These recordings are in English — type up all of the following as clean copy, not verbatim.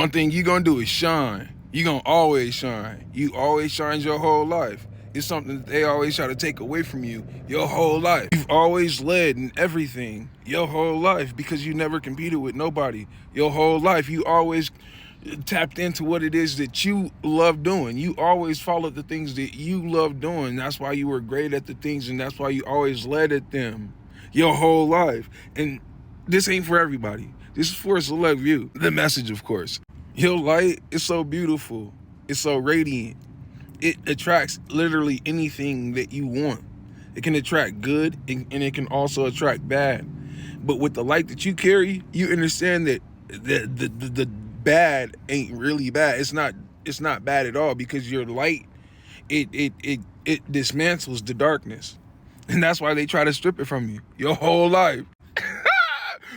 one thing you gonna do is shine. You gonna always shine. You always shine your whole life. It's something that they always try to take away from you your whole life. You've always led in everything your whole life because you never competed with nobody your whole life. You always tapped into what it is that you love doing. You always followed the things that you love doing. That's why you were great at the things, and that's why you always led at them your whole life. And this ain't for everybody. This is for a select few. The message, of course. Your light is so beautiful. It's so radiant. It attracts literally anything that you want. It can attract good, and it can also attract bad. But with the light that you carry, you understand that the bad ain't really bad. It's not bad at all, because your light, it dismantles the darkness. And that's why they try to strip it from you your whole life.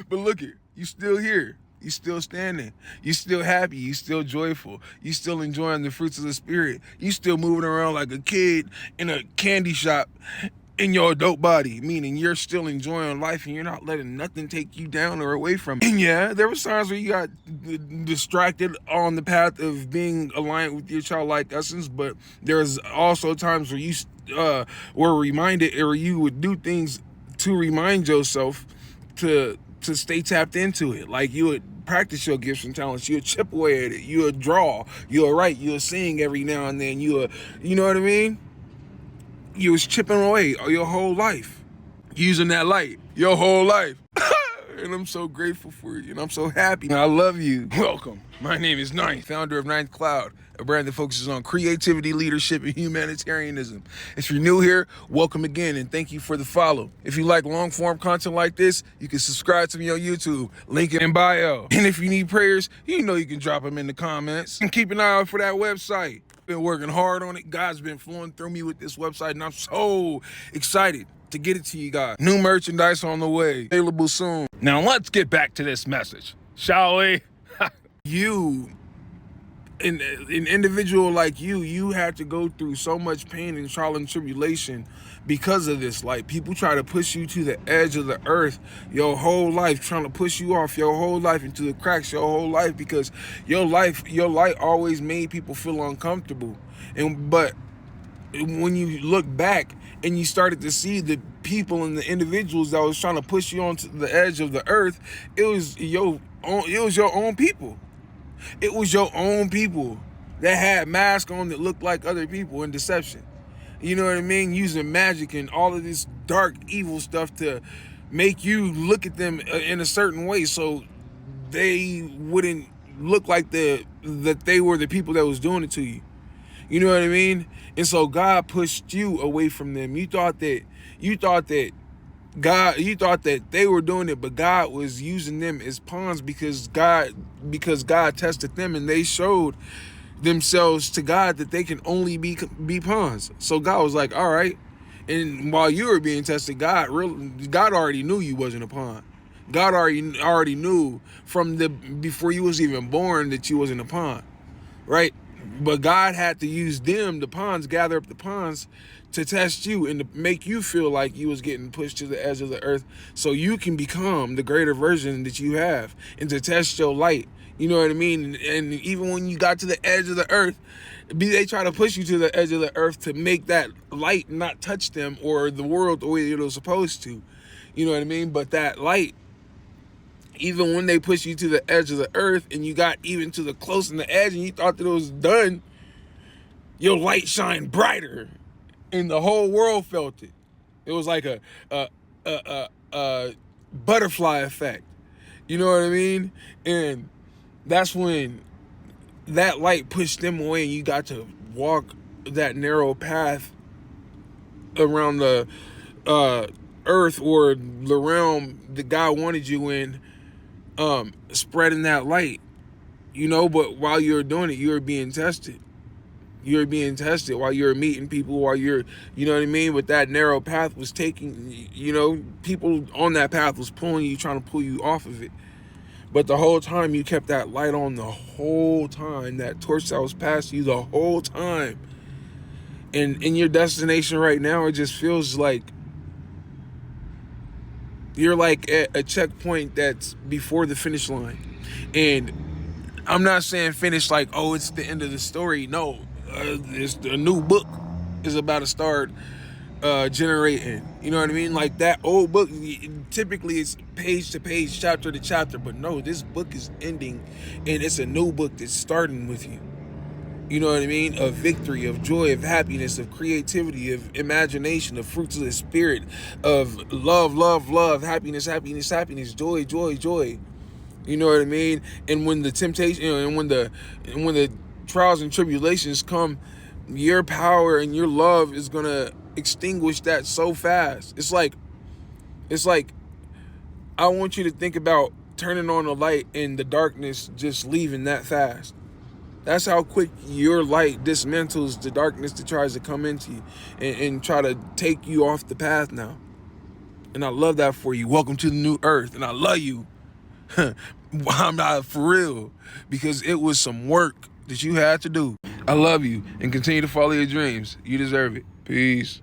But look it, you still here. You still standing. You still happy. You still joyful. You still enjoying the fruits of the spirit. You still moving around like a kid in a candy shop in your adult body, meaning you're still enjoying life and you're not letting nothing take you down or away from it. And yeah, there was times where you got distracted on the path of being aligned with your childlike essence, but there's also times where you were reminded, or you would do things to remind yourself to stay tapped into it. Like you would practice your gifts and talents. You would chip away at it. You would draw. You would write. You would sing every now and then. You know what I mean? You was chipping away your whole life, using that light your whole life. And I'm so grateful for you, and I'm so happy. And I love you. Welcome. My name is Ninth, founder of Ninth Cloud, a brand that focuses on creativity, leadership, and humanitarianism. If you're new here, welcome again, and thank you for the follow. If you like long-form content like this, you can subscribe to me on YouTube, link in bio. And if you need prayers, you know you can drop them in the comments. And keep an eye out for that website. Been working hard on it. God's been flowing through me with this website, and I'm so excited to get it to you guys. New merchandise on the way, available soon. Now let's get back to this message, shall we? An individual like you have to go through so much pain and trial and tribulation because of this light. People try to push you to the edge of the earth your whole life, trying to push you off your whole life into the cracks your whole life, because your light always made people feel uncomfortable. But when you look back and you started to see the people and the individuals that was trying to push you onto the edge of the earth, it was your own people. It was your own people that had masks on that looked like other people in deception. You know what I mean? Using magic and all of this dark, evil stuff to make you look at them in a certain way, so they wouldn't look like that they were the people that was doing it to you. You know what I mean? And so God pushed you away from them. You thought that they were doing it, but God was using them as pawns because God tested them, and they showed themselves to God that they can only be pawns. So God was like, all right. And while you were being tested, God already knew you wasn't a pawn. God already knew before you was even born that you wasn't a pawn, right? But God had to use them, the pawns, gather up the pawns to test you and to make you feel like you was getting pushed to the edge of the earth so you can become the greater version that you have, and to test your light. You know what I mean? And even when you got to the edge of the earth, they try to push you to the edge of the earth to make that light not touch them or the world the way it was supposed to. You know what I mean? But that light, even when they push you to the edge of the earth and you got even to the close in the edge and you thought that it was done, your light shined brighter and the whole world felt it. It was like a butterfly effect. You know what I mean? And that's when that light pushed them away and you got to walk that narrow path around the earth or the realm that God wanted you in, spreading that light, but while you're doing it, you're being tested. You're being tested while you're meeting people, while you're, you know what I mean? But that narrow path was taking, people on that path was pulling you, trying to pull you off of it. But the whole time you kept that light on, the whole time, that torch that was past you the whole time. And in your destination right now, it just feels like you're like at a checkpoint that's before the finish line. And I'm not saying finish like, oh, it's the end of the story. No, it's a new book is about to start generating. You know what I mean? Like that old book, typically it's page to page, chapter to chapter. But no, this book is ending, and it's a new book that's starting with you. You know what I mean? Of victory, of joy, of happiness, of creativity, of imagination, of fruits of the spirit, of love, love, love, happiness, happiness, happiness, joy, joy, joy. You know what I mean? And when the temptation, and when the trials and tribulations come, your power and your love is gonna extinguish that so fast. It's like I want you to think about turning on a light and the darkness just leaving that fast. That's how quick your light dismantles the darkness that tries to come into you and try to take you off the path now. And I love that for you. Welcome to the new earth. And I love you. I'm not for real, because it was some work that you had to do. I love you and continue to follow your dreams. You deserve it. Peace.